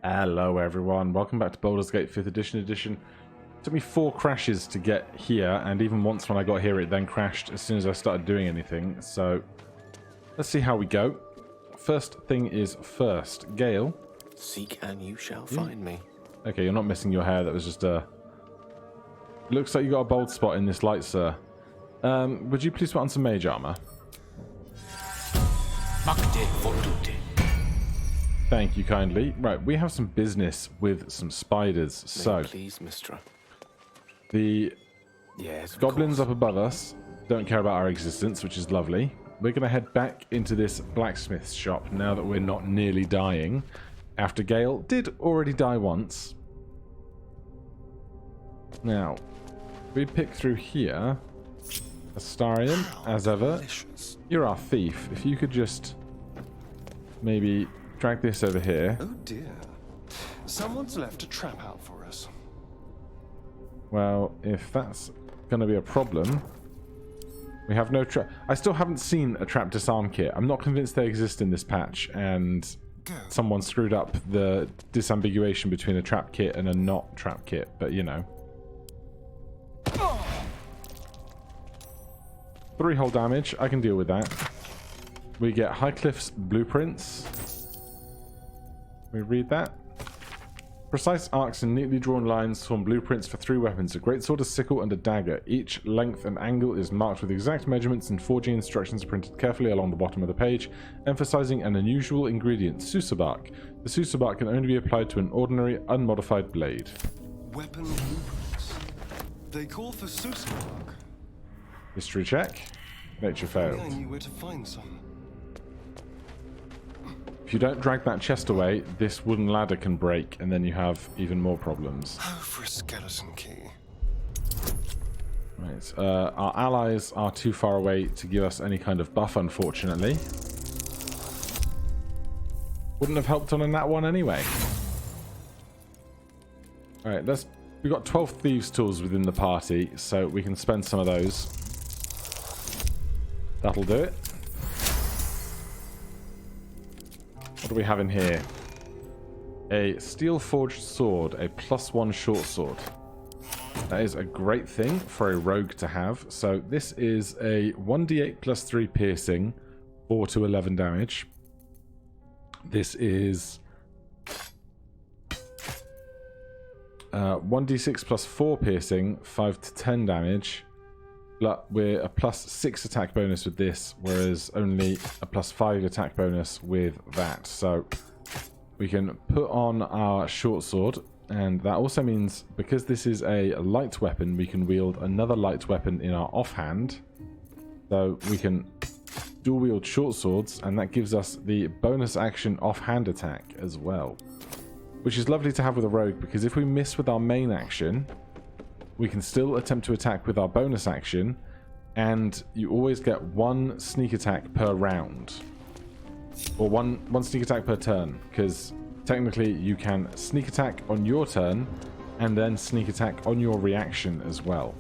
Hello everyone, welcome back to Baldur's Gate 5th edition. Took me 4 crashes to get here, and even once when I got here it then crashed as soon as I started doing anything, so let's see how we go. First thing is first. Gale. Seek and you shall find me. Okay, you're not missing your hair, that was just a... Looks like you got a bold spot in this light, sir. Would you please put on some mage armor? Thank you kindly. Right, we have some business with some spiders. So, please, Mistra. The yes, goblins up above us don't care about our existence, which is lovely. We're going to head back into this blacksmith's shop now that we're not nearly dying. After Gale did already die once. Now, we pick through here. Astarion, as ever. You're our thief. If you could just maybe drag this over here. Oh dear. Someone's left a trap out for us. Well, if that's going to be a problem, we have no trap. I still haven't seen a trap disarm kit. I'm not convinced they exist in this patch, and someone screwed up the disambiguation between a trap kit and a not trap kit, but you know. 3 hull damage, I can deal with that. We get Highcliffe's blueprints. We read that. Precise arcs and neatly drawn lines form blueprints for 3 weapons, a greatsword, a sickle, and a dagger. Each length and angle is marked with exact measurements, and forging instructions are printed carefully along the bottom of the page, emphasizing an unusual ingredient, susabark. The susabark can only be applied to an ordinary, unmodified blade. Weapon blueprints. They call for susabark. History check. Nature failed. I knew where to find some. If you don't drag that chest away, this wooden ladder can break, and then you have even more problems. Oh, for a skeleton key. Right. Our allies are too far away to give us any kind of buff, unfortunately. Wouldn't have helped on a nat 1 anyway. Alright, we've got 12 thieves' tools within the party, so we can spend some of those. That'll do it. What do we have in here? A steel forged sword, a +1 short sword. That is a great thing for a rogue to have. So this is a 1d8 +3 piercing, 4 to 11 damage. This is 1d6 +4 piercing, 5 to 10 damage. But we're a +6 attack bonus with this, whereas only a +5 attack bonus with that. So we can put on our short sword, and that also means because this is a light weapon, we can wield another light weapon in our offhand. So we can dual wield short swords, and that gives us the bonus action offhand attack as well, which is lovely to have with a rogue, because if we miss with our main action, we can still attempt to attack with our bonus action, and you always get 1 sneak attack per round. Or one sneak attack per turn, because technically you can sneak attack on your turn, and then sneak attack on your reaction as well.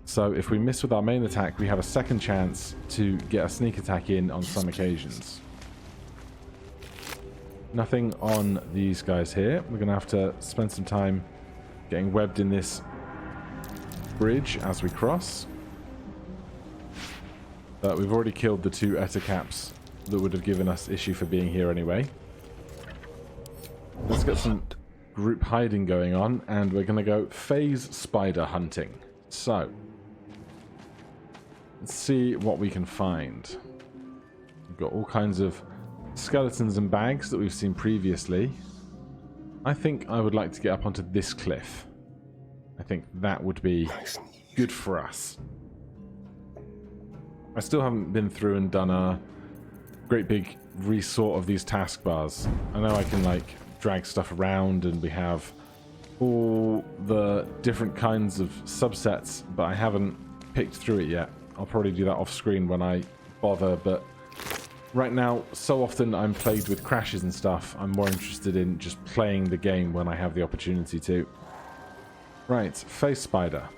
So if we miss with our main attack, we have a second chance to get a sneak attack in on some occasions. Nothing on these guys here. We're going to have to spend some time getting webbed in this bridge as we cross. But we've already killed the 2 Ettercaps that would have given us issue for being here anyway. Let's get some group hiding going on, and we're going to go phase spider hunting. So, let's see what we can find. We've got all kinds of skeletons and bags that we've seen previously. I think I would like to get up onto this cliff. I think that would be good for us. I still haven't been through and done a great big resort of these taskbars. I know I can like drag stuff around, and we have all the different kinds of subsets, but I haven't picked through it yet. I'll probably do that off screen when I bother, but right now, so often I'm plagued with crashes and stuff, I'm more interested in just playing the game when I have the opportunity to. Right, face spider.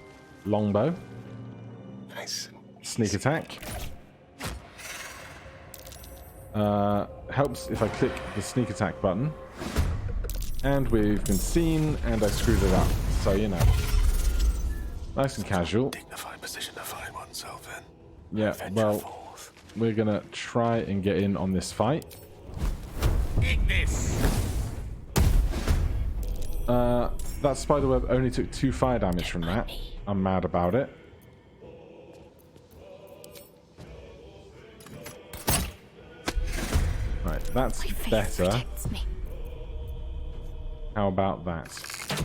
Longbow. Nice. Sneak attack. Helps if I click the sneak attack button. And we've been seen, and I screwed it up. So, you know. Nice and casual. Dignified position to find oneself in. Yeah, Venture well, forth. we're gonna try and get in on this fight. That spiderweb only took 2 fire damage from that. I'm mad about it. Right, that's better. How about that?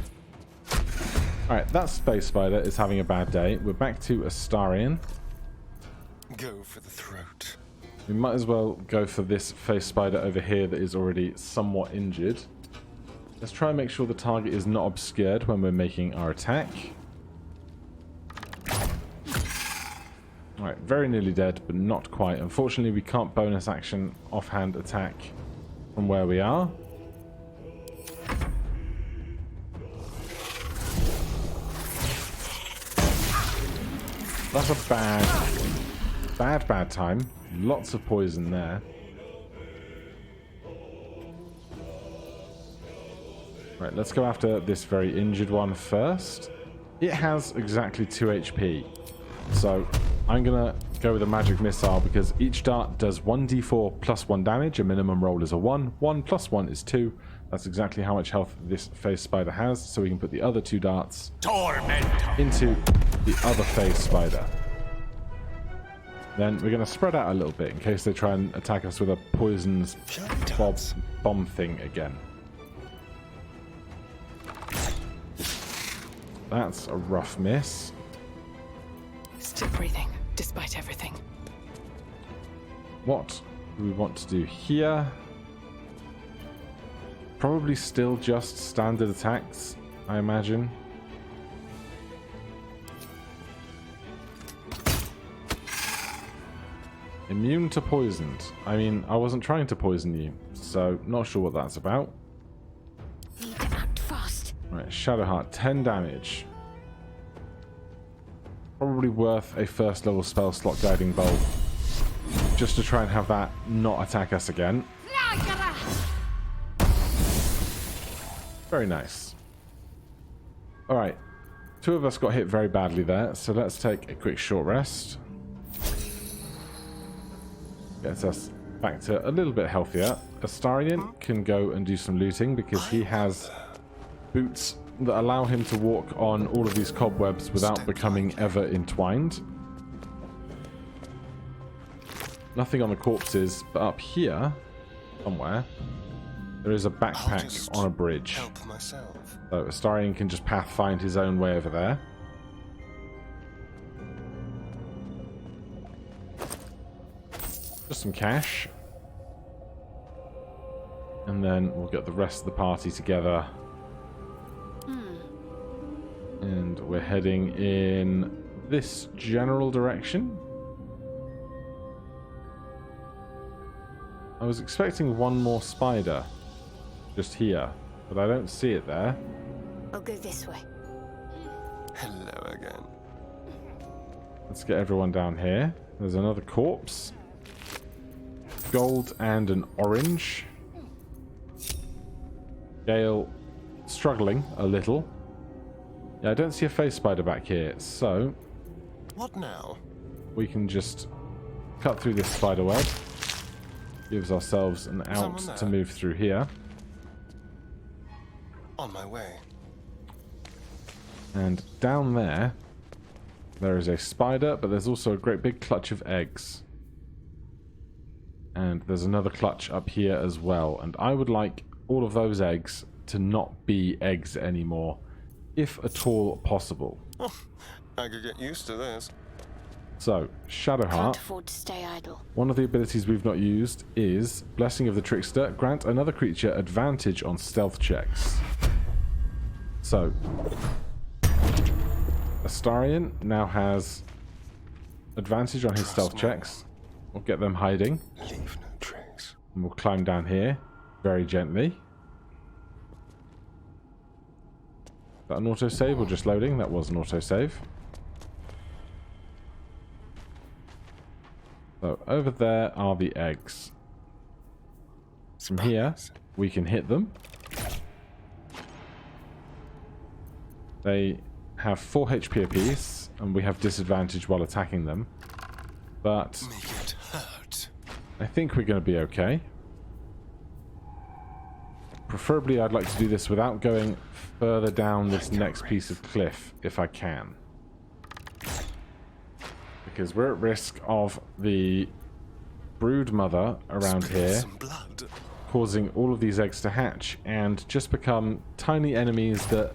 Alright, that space spider is having a bad day. We're back to Astarion. Go for the throat. We might as well go for this face spider over here that is already somewhat injured. Let's try and make sure the target is not obscured when we're making our attack. Alright, very nearly dead, but not quite. Unfortunately, we can't bonus action offhand attack from where we are. That's a bad time. Lots of poison there. Right, let's go after this very injured one first. It has exactly 2 HP. So I'm going to go with a magic missile because each dart does 1d4 plus 1 damage. A minimum roll is a 1. 1 plus 1 is 2. That's exactly how much health this phase spider has. So we can put the other 2 darts into the other phase spider. Then we're going to spread out a little bit in case they try and attack us with a poisons bomb thing again. That's a rough miss. Still breathing, despite everything. What do we want to do here? Probably still just standard attacks, I imagine. Immune to poisoned. I mean, I wasn't trying to poison you, so not sure what that's about. Need to act fast. Right, Shadowheart, 10 damage. Probably worth a first level spell slot guiding bolt. Just to try and have that not attack us again. Very nice. Alright. 2 of us got hit very badly there, so let's take a quick short rest. Gets us back to a little bit healthier. Astarion can go and do some looting because he has boots that allow him to walk on all of these cobwebs without becoming ever entwined. Nothing on the corpses, but up here, somewhere, there is a backpack on a bridge. Help myself. So Astarion can just pathfind his own way over there. Just some cash. And then we'll get the rest of the party together. And we're heading in this general direction. I was expecting one more spider just here, but I don't see it there. I'll go this way. Hello again. Let's get everyone down here. There's another corpse. Gold and an orange. Gale struggling a little. Yeah, I don't see a face spider back here, so What now? we can just cut through this spider web. Gives ourselves an out Someone to there? move through here. On my way. And down there, there is a spider, but there's also a great big clutch of eggs. And there's another clutch up here as well. And I would like all of those eggs to not be eggs anymore, if at all possible. Oh, I could get used to this. So, Can't Shadowheart, afford to stay idle. one of the abilities we've not used is Blessing of the Trickster. Grant another creature advantage on stealth checks. So, Astarion now has advantage on his stealth checks. We'll get them hiding. Leave no trace. And we'll climb down here very gently. Is that an autosave or just loading? That was an autosave. So over there are the eggs. From here, we can hit them. They have 4 HP apiece, and we have disadvantage while attacking them. But Make it hurt. I think we're going to be okay. Preferably, I'd like to do this without going further down this next piece of cliff, if I can. Because we're at risk of the brood mother around Spill here some blood. causing all of these eggs to hatch and just become tiny enemies that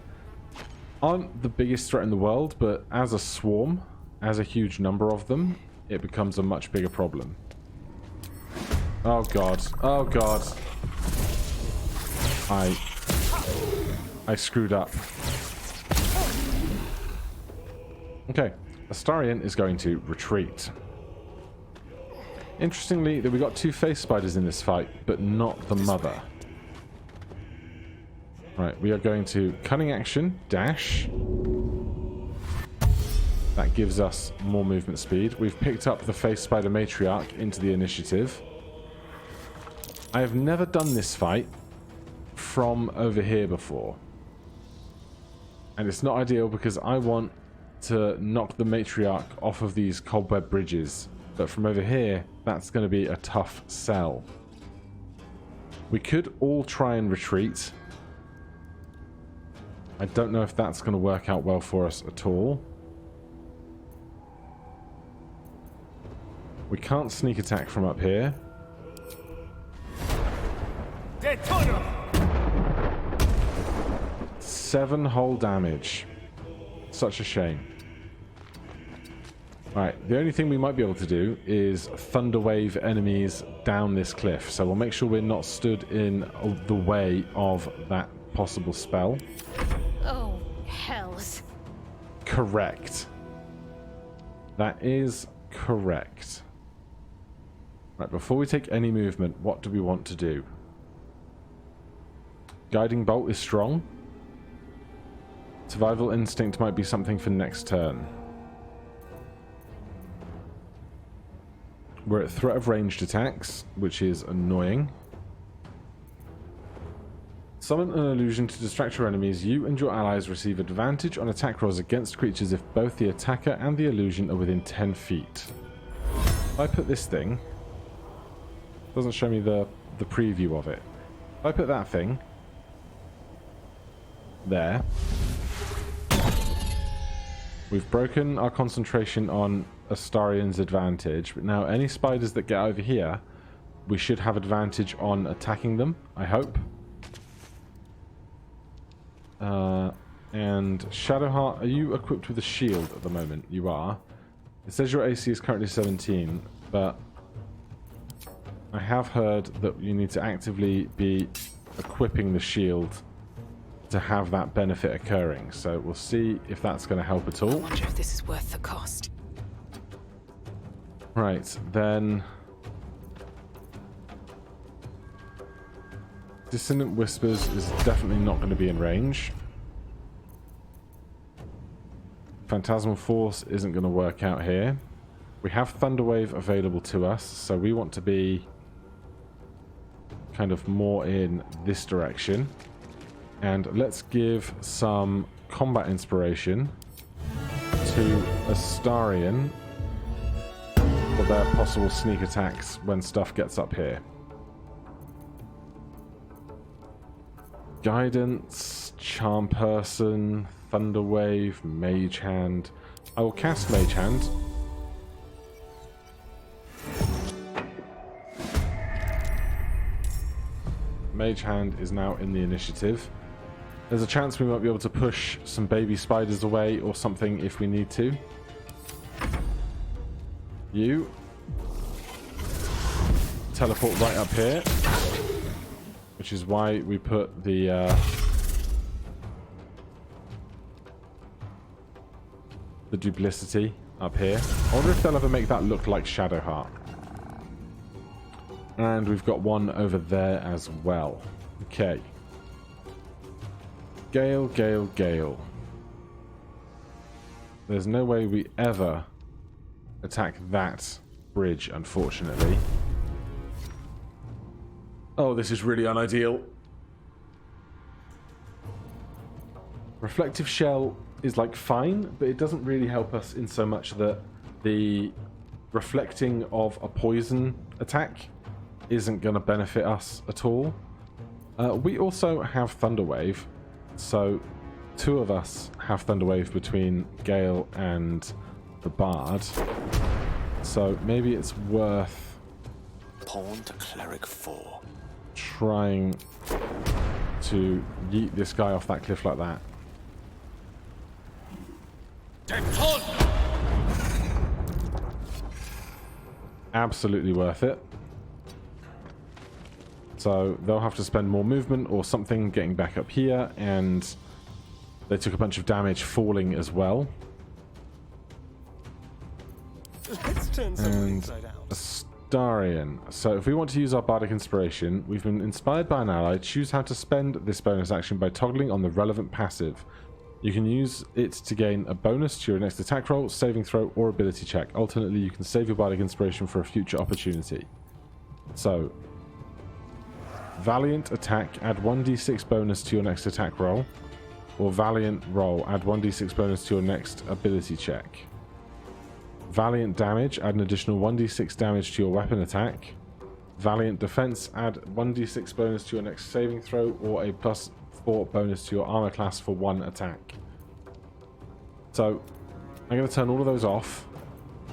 aren't the biggest threat in the world, but as a swarm, as a huge number of them, it becomes a much bigger problem. Oh god, oh god. I screwed up. Okay, Astarion is going to retreat. Interestingly, that we got 2 face spiders in this fight, but not the mother. Right, we are going to cunning action, dash. That gives us more movement speed. We've picked up the face spider matriarch into the initiative. I have never done this fight from over here before. And it's not ideal because I want to knock the matriarch off of these cobweb bridges. But from over here, that's going to be a tough sell. We could all try and retreat. I don't know if that's going to work out well for us at all. We can't sneak attack from up here. 7 whole damage. Such a shame. Right, the only thing we might be able to do is thunderwave enemies down this cliff. So we'll make sure we're not stood in the way of that possible spell. Oh, hells. Correct. That is correct. Right, before we take any movement, what do we want to do? Guiding Bolt is strong. Survival Instinct might be something for next turn. We're at threat of ranged attacks, which is annoying. Summon an illusion to distract your enemies. You and your allies receive advantage on attack rolls against creatures if both the attacker and the illusion are within 10 feet. If I put this thing... doesn't show me the preview of it. If I put that thing... there... we've broken our concentration on Astarion's advantage, but now any spiders that get over here, we should have advantage on attacking them, I hope. And Shadowheart, are you equipped with a shield at the moment? You are. It says your AC is currently 17, but I have heard that you need to actively be equipping the shield to have that benefit occurring. So we'll see if that's going to help at I all. wonder if this is worth the cost. Right, then... Dissonant Whispers is definitely not going to be in range. Phantasmal Force isn't going to work out here. We have Thunderwave available to us, so we want to be kind of more in this direction. And let's give some combat inspiration to Astarion for their possible sneak attacks when stuff gets up here. Guidance, Charm Person, Thunderwave, Mage Hand. I will cast Mage Hand. Mage Hand is now in the initiative. There's a chance we might be able to push some baby spiders away or something if we need to. You teleport right up here, which is why we put the duplicity up here. I wonder if they'll ever make that look like Shadowheart. And we've got one over there as well. Okay. Gale, Gale, Gale. There's no way we ever attack that bridge, unfortunately. Oh, this is really unideal. Reflective Shell is like fine, but it doesn't really help us in so much that the reflecting of a poison attack isn't going to benefit us at all. We also have Thunderwave, so 2 of us have Thunderwave between Gale and the Bard. So maybe it's worth Pawn to Cleric 4. trying to yeet this guy off that cliff like that. Absolutely worth it. So they'll have to spend more movement or something getting back up here, and they took a bunch of damage falling as well. Let's turn someone inside out. Astarion. So if we want to use our Bardic Inspiration, we've been inspired by an ally. Choose how to spend this bonus action by toggling on the relevant passive. You can use it to gain a bonus to your next attack roll, saving throw, or ability check. Alternately, you can save your Bardic Inspiration for a future opportunity. So, Valiant attack, add 1d6 bonus to your next attack roll. Or Valiant roll, add 1d6 bonus to your next ability check. Valiant damage, add an additional 1d6 damage to your weapon attack. Valiant defense, add 1d6 bonus to your next saving throw, or a +4 bonus to your armor class for 1 attack. So, I'm going to turn all of those off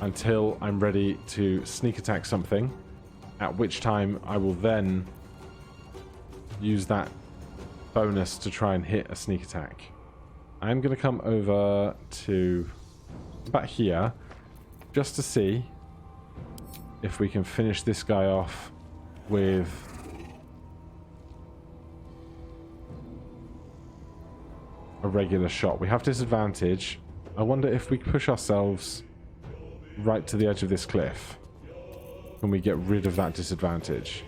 until I'm ready to sneak attack something, at which time I will then use that bonus to try and hit a sneak attack. I'm going to come over to about here just to see if we can finish this guy off with a regular shot. We have disadvantage. I wonder if we push ourselves right to the edge of this cliff. Can we get rid of that disadvantage?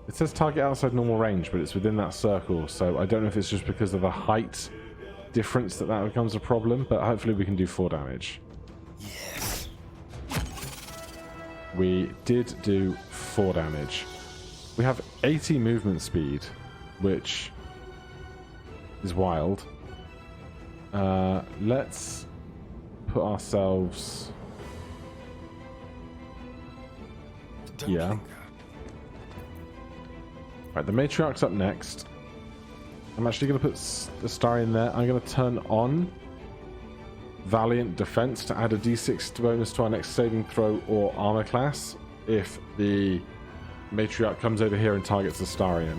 It says target outside normal range, but it's within that circle, so I don't know if it's just because of the height difference that becomes a problem, but hopefully we can do 4 damage. Yes. We did do 4 damage. We have 80 movement speed, which is wild. Let's put ourselves here. Right, the Matriarch's up next. I'm actually going to put the star in there. I'm going to turn on Valiant Defense to add a d6 bonus to our next saving throw or armor class if the Matriarch comes over here and targets the Astarion.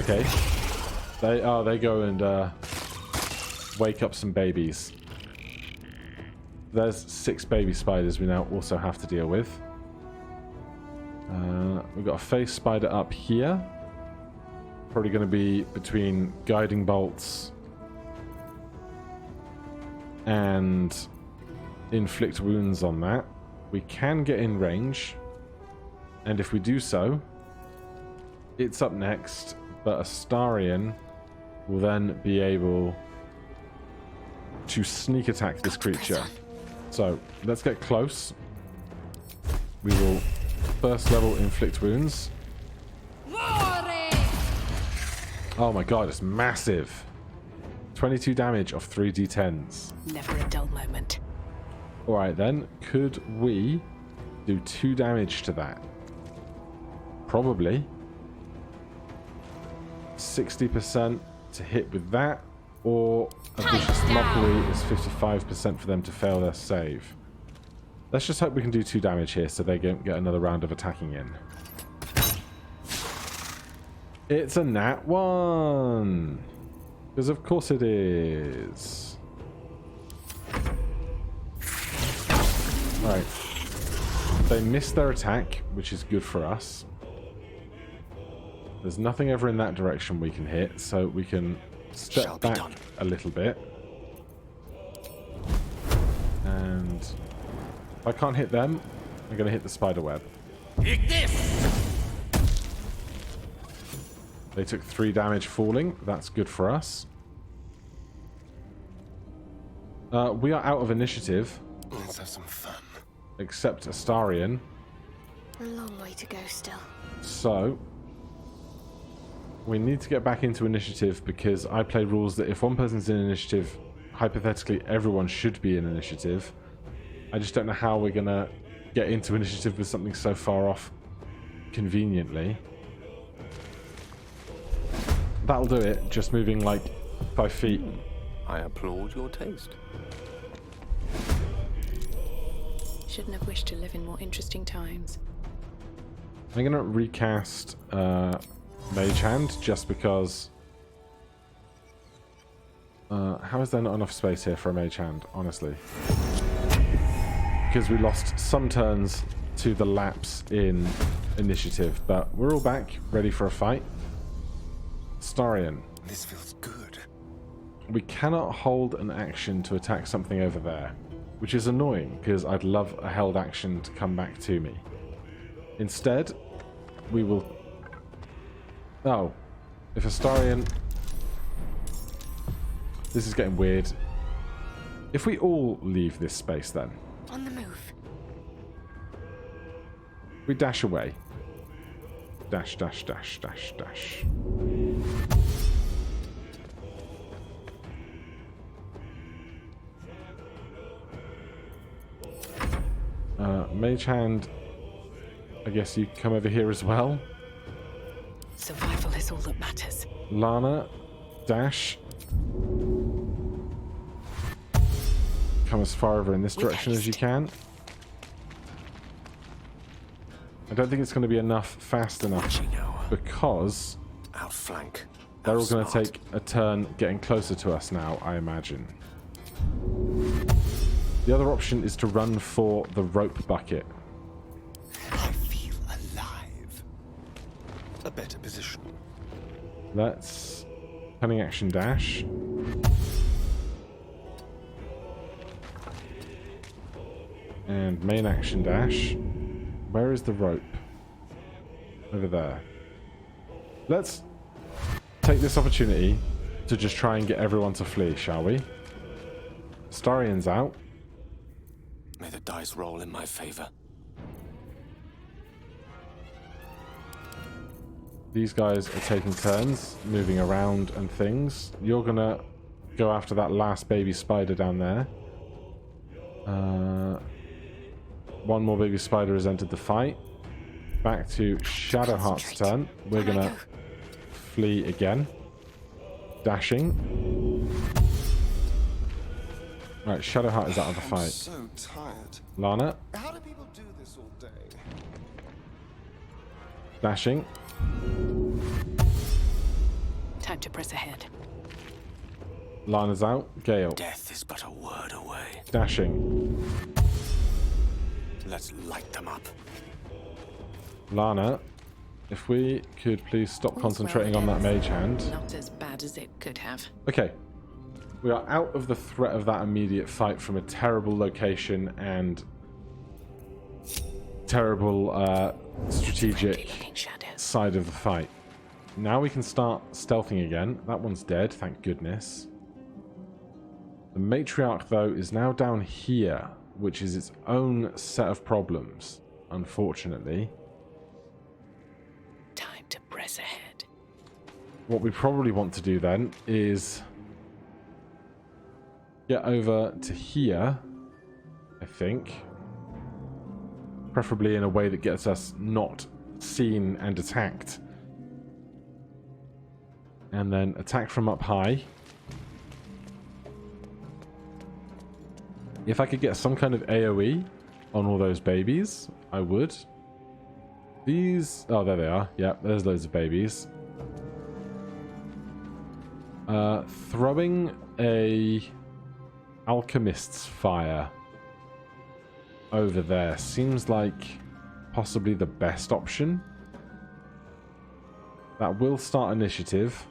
Okay. They go and wake up some babies. There's 6 baby spiders we now also have to deal with. We've got a face spider up here. Probably going to be between guiding bolts and inflict wounds on that. We can get in range, and if we do so, it's up next, but Astarion will then be able to sneak attack this creature. So let's get close. We will first level inflict wounds. Oh my god, it's massive. 22 damage of 3d10s. Never a dull moment. Alright then, could we do 2 damage to that? Probably. 60% to hit with that, or a vicious mockery is 55% for them to fail their save. Let's just hope we can do 2 damage here so they get another round of attacking in. It's a nat 1! Because of course it is. Alright. They missed their attack, which is good for us. There's nothing over in that direction we can hit, so we can step back a little bit. And if I can't hit them, I'm going to hit the spider web. Take this! They took 3 damage falling. That's good for us. We are out of initiative, Let's have some fun. except Astarion. A long way to go still. So, we need to get back into initiative because I play rules that if one person's in initiative, hypothetically everyone should be in initiative. I just don't know how we're going to get into initiative with something so far off conveniently. That'll do it, just moving like 5 feet. I applaud your taste. Shouldn't have wished to live in more interesting times. I'm going to recast Mage Hand just because... how is there not enough space here for a Mage Hand, honestly? Because we lost some turns to the lapse in initiative, but we're all back, ready for a fight. Starion. This feels good. We cannot hold an action to attack something over there, which is annoying because I'd love a held action to come back to me. Instead, we will... Oh, if Astarion... This is getting weird. If we all leave this space then, On the move. we dash away. Dash, dash, dash, dash, dash. Mage Hand, I guess you come over here as well. Survival is all that matters. Lana, dash. Come as far over in this direction as you can. I don't think it's going to be enough fast enough because Outflank. they're all going to take a turn getting closer to us now, I imagine. The other option is to run for the rope bucket. I feel alive. A better position. Let's cunning action dash. And main action dash. Where is the rope? Over there. Let's take this opportunity to just try and get everyone to flee, shall we? Starion's out. May the dice roll in my favor. These guys are taking turns, moving around and things. You're gonna go after that last baby spider down there. One more baby spider has entered the fight. Back to Shadowheart's turn. We're gonna flee again. Dashing. Right, Shadowheart is out of the I'm fight. so tired. Lana, How do people do this all day? dashing. Time to press ahead. Lana's out. Gale, Death is but a word away. dashing. Let's light them up. Lana, if we could please stop concentrating on that mage hand. Not as bad as it could have. Okay. We are out of the threat of that immediate fight from a terrible location and terrible strategic Friendly-looking shadows. side of the fight. Now we can start stealthing again. That one's dead, thank goodness. The matriarch, though, is now down here, which is its own set of problems, unfortunately. Time to press ahead. What we probably want to do then is get over to here, I think. Preferably in a way that gets us not seen and attacked. And then attack from up high. If I could get some kind of AoE on all those babies, I would. These... Oh, there they are. Yeah, there's loads of babies. Throwing a alchemist's fire over there seems like possibly the best option. That will start initiative.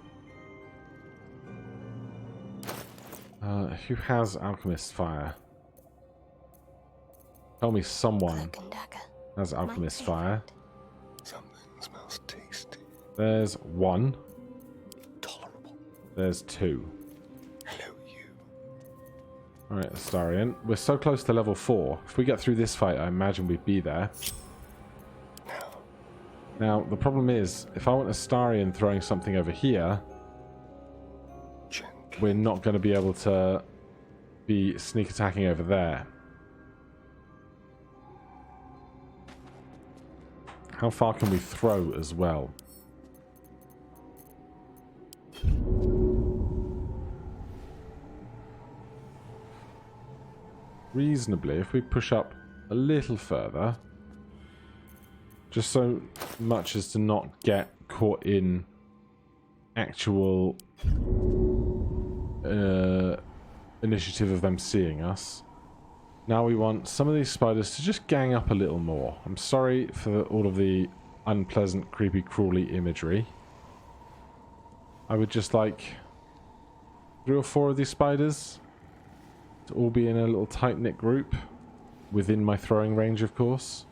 Who has alchemist's fire? Tell me someone Cloak and dagger. has alchemist's fire. Something smells tasty. There's one. Tolerable. There's two. Hello, you. Alright, Astarion. We're so close to level 4. If we get through this fight, I imagine we'd be there. Now, the problem is, if I want Astarion throwing something over here, we're not going to be able to be sneak attacking over there. How far can we throw as well? Reasonably, if we push up a little further, just so much as to not get caught in actual initiative of them seeing us. Now we want some of these spiders to just gang up a little more. I'm sorry for all of the unpleasant, creepy, crawly imagery. I would just like 3 or 4 of these spiders to all be in a little tight-knit group within my throwing range, of course.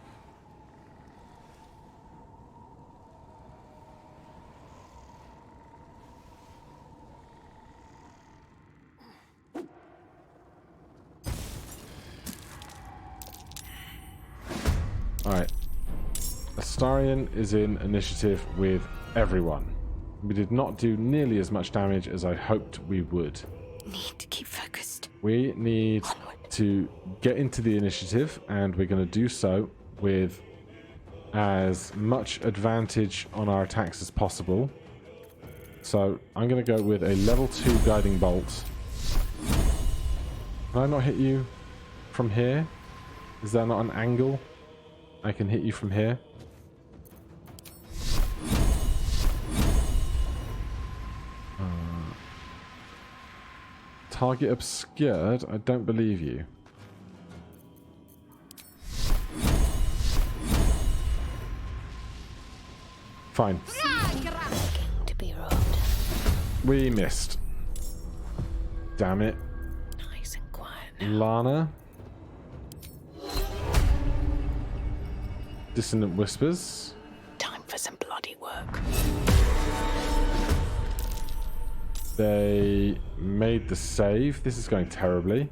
Alright. Astarion is in initiative with everyone. We did not do nearly as much damage as I hoped we would. Need to keep focused. We need to get into the initiative, and we're going to do so with as much advantage on our attacks as possible. So I'm going to go with a level 2 guiding bolt. Can I not hit you from here? Is there not an angle I can hit you from here? Target obscured? I don't believe you. Fine. To be rolled. We missed. Damn it. Nice and quiet now. Lana. Dissonant Whispers. Time for some bloody work. They made the save. This is going terribly.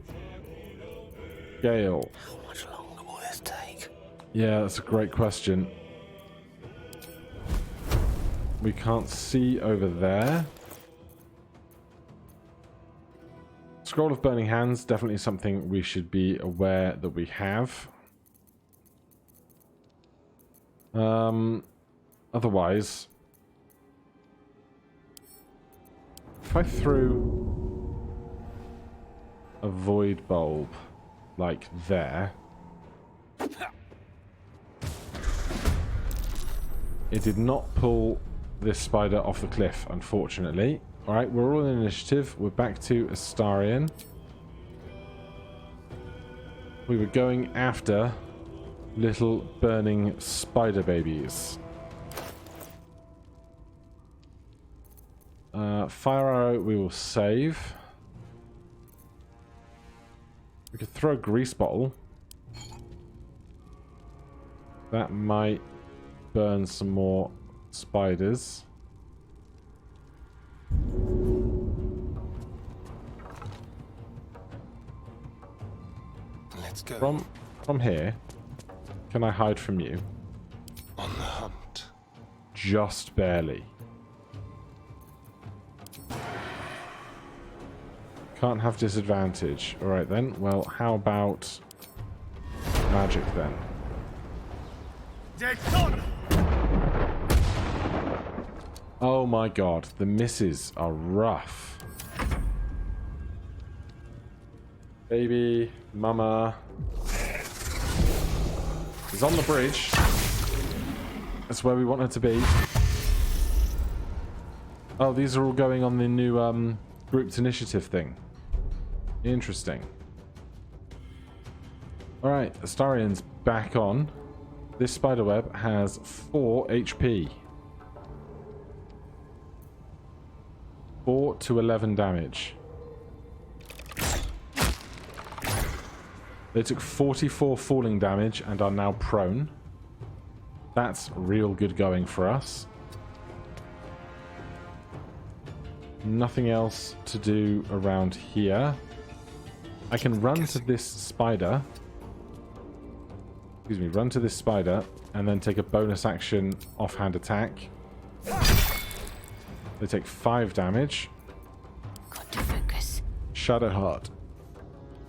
Gale. How much longer will this take? Yeah, that's a great question. We can't see over there. Scroll of Burning Hands, definitely something we should be aware that we have. Otherwise, if I threw a void bulb like there, it did not pull this spider off the cliff, unfortunately. Alright, we're all in initiative. We're back to Astarion. We were going after little burning spider babies. Fire arrow we will save. We could throw a grease bottle. That might burn some more spiders. Let's go. From here, can I hide from you? On the hunt. Just barely. Can't have disadvantage. Alright then. Well, how about magic then? Oh my god, the misses are rough. Baby, mama is on the bridge. That's where we want her to be. Oh, these are all going on the new grouped initiative thing. Interesting. Alright, Astarion's back on. This spiderweb has 4 HP. 4 to 11 damage. They took 44 falling damage and are now prone. That's real good going for us. Nothing else to do around here. I can run to this spider. Excuse me, run to this spider and then take a bonus action offhand attack. They take 5 damage. Got to focus. Shadowheart.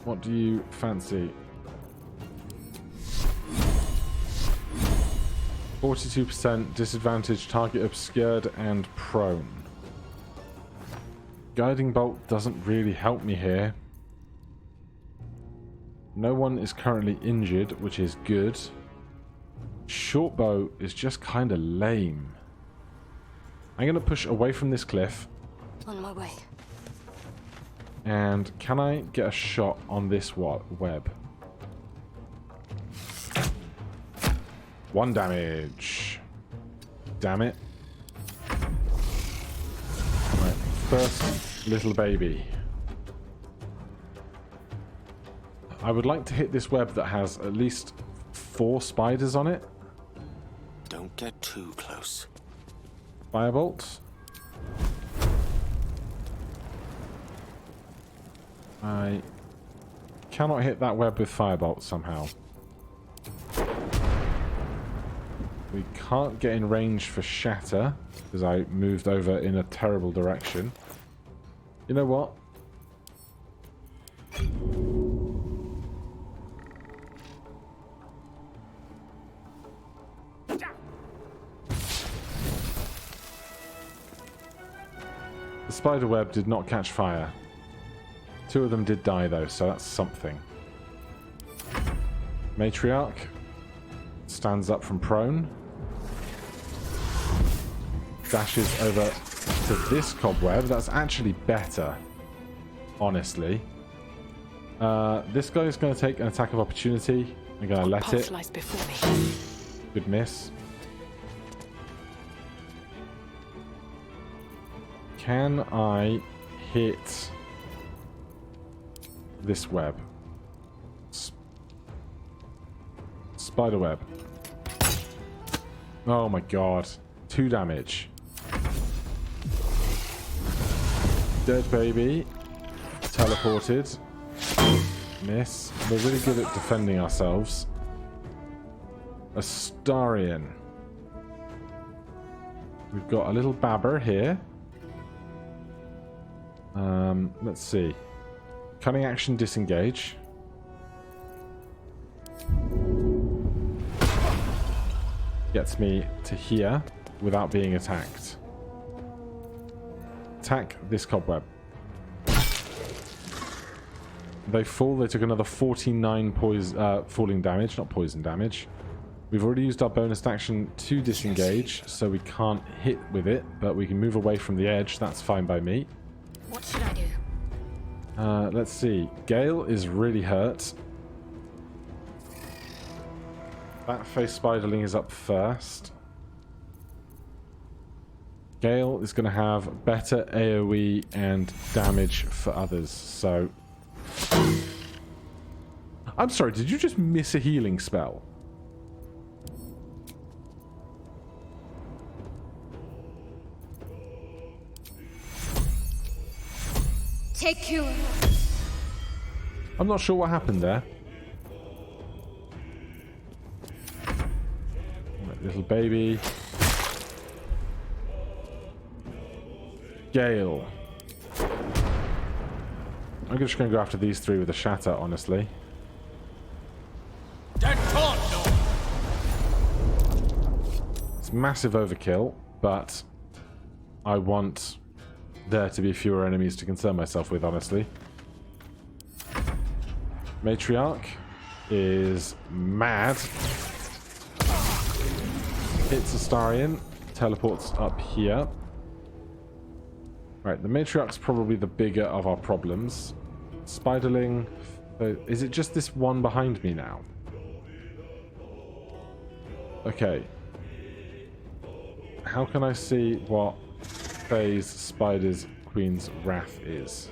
What do you fancy? 42% disadvantage, target obscured and prone. Guiding bolt doesn't really help me here. No one is currently injured, which is good. Shortbow is just kind of lame. I'm going to push away from this cliff. On my way. And can I get a shot on this web? 1 damage. Damn it. Right, first little baby. I would like to hit this web that has at least 4 spiders on it. Don't get too close. Firebolt. I cannot hit that web with firebolt somehow. We can't get in range for shatter because I moved over in a terrible direction. You know what? The spider web did not catch fire. 2 of them did die though, so that's something. Matriarch stands up from prone. Dashes over to this cobweb. That's actually better, honestly. This guy is going to take an attack of opportunity. I'm going to let it. Lies before me. Good miss. Can I hit this web? Spider web. Oh my god. 2 damage. Dead baby. Teleported. Miss. We're really good at defending ourselves. Astarion. We've got a little babber here. Let's see. Cunning action disengage. Gets me to here without being attacked. Attack this cobweb. They fall. They took another 49 falling damage, not poison damage. We've already used our bonus action to disengage, so we can't hit with it, but we can move away from the edge. That's fine by me. What should I do? Let's see. Gale is really hurt. That face spiderling is up first. Gale is going to have better AoE and damage for others, so... I'm sorry, did you just miss a healing spell? Take cure. I'm not sure what happened there. Right, little baby. Gale. I'm just going to go after these 3 with a shatter, honestly. It's massive overkill, but I want there to be fewer enemies to concern myself with, honestly. Matriarch is mad. Hits Astarion. Teleports up here. Right, the Matriarch's probably the bigger of our problems. Spiderling. Is it just this one behind me now? Okay. How can I see what phase Spider's Queen's Wrath is?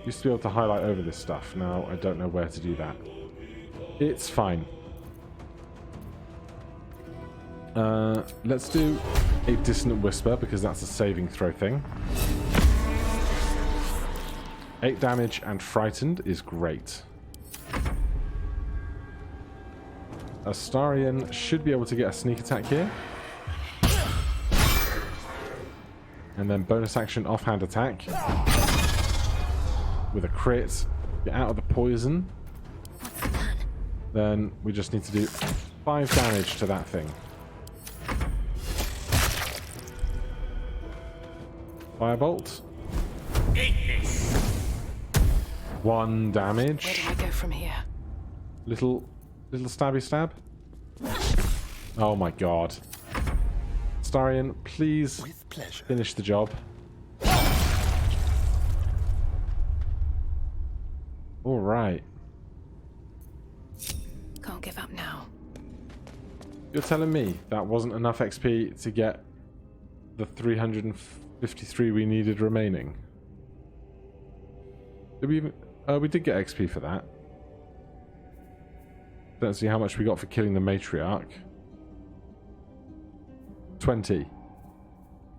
Used to be able to highlight over this stuff. Now I don't know where to do that. It's fine. Let's do a Dissonant Whisper because that's a saving throw thing. 8 damage and frightened is great. Astarion should be able to get a sneak attack here. And then bonus action offhand attack. With a crit. Get out of the poison. Then we just need to do 5 damage to that thing. Firebolt. 1 damage. Where do I go from here? Little stabby stab. Oh my god. Astarion, please With pleasure. finish the job. Alright. Can't give up now. You're telling me that wasn't enough XP to get the 353 we needed remaining? Did we even... we did get XP for that. Don't see how much we got for killing the matriarch. 20.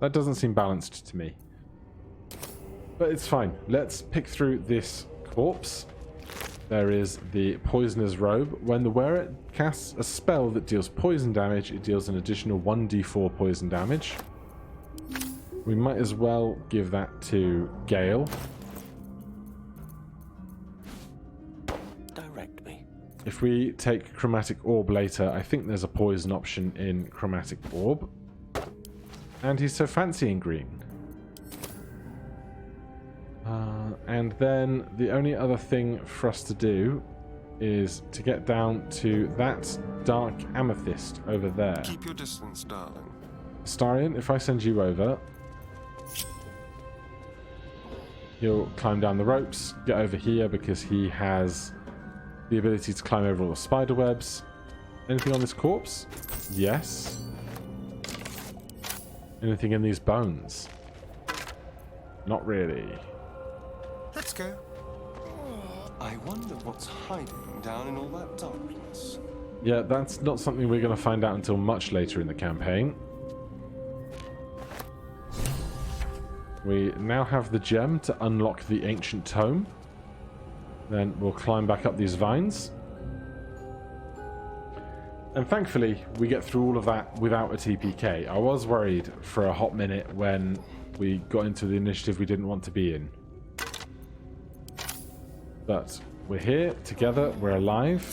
That doesn't seem balanced to me. But it's fine. Let's pick through this corpse. There is the Poisoner's Robe. When the wearer casts a spell that deals poison damage, it deals an additional 1d4 poison damage. We might as well give that to Gale. Direct me. If we take Chromatic Orb later, I think there's a poison option in Chromatic Orb. And he's so fancy in green. And then the only other thing for us to do is to get down to that dark amethyst over there. Keep your distance, darling. Astarion, if I send you over, he'll climb down the ropes, get over here because he has the ability to climb over all the spider webs. Anything on this corpse? Yes. Anything in these bones? Not really. Let's go. I wonder what's hiding down in all that darkness. Yeah, that's not something we're going to find out until much later in the campaign. We now have the gem to unlock the ancient tome. Then we'll climb back up these vines. And thankfully, we get through all of that without a TPK. I was worried for a hot minute when we got into the initiative we didn't want to be in. But we're here together, we're alive.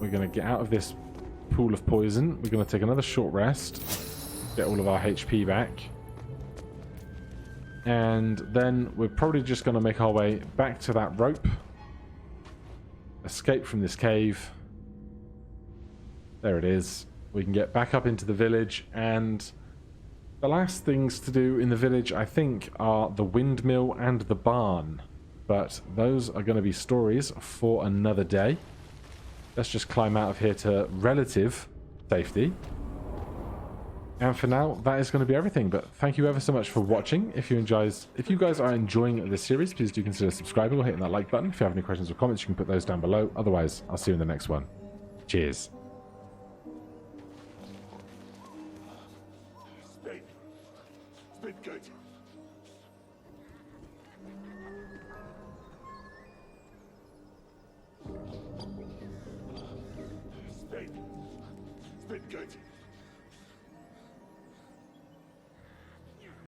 We're going to get out of this pool of poison. We're going to take another short rest. Get all of our HP back. And then we're probably just going to make our way back to that rope. Escape from this cave. There it is. We can get back up into the village, and the last things to do in the village, I think, are the windmill and the barn. But those are going to be stories for another day. Let's just climb out of here to relative safety. And for now, that is going to be everything. But thank you ever so much for watching. If you guys are enjoying this series, please do consider subscribing or hitting that like button. If you have any questions or comments, you can put those down below. Otherwise, I'll see you in the next one. Cheers. Good. It's been good.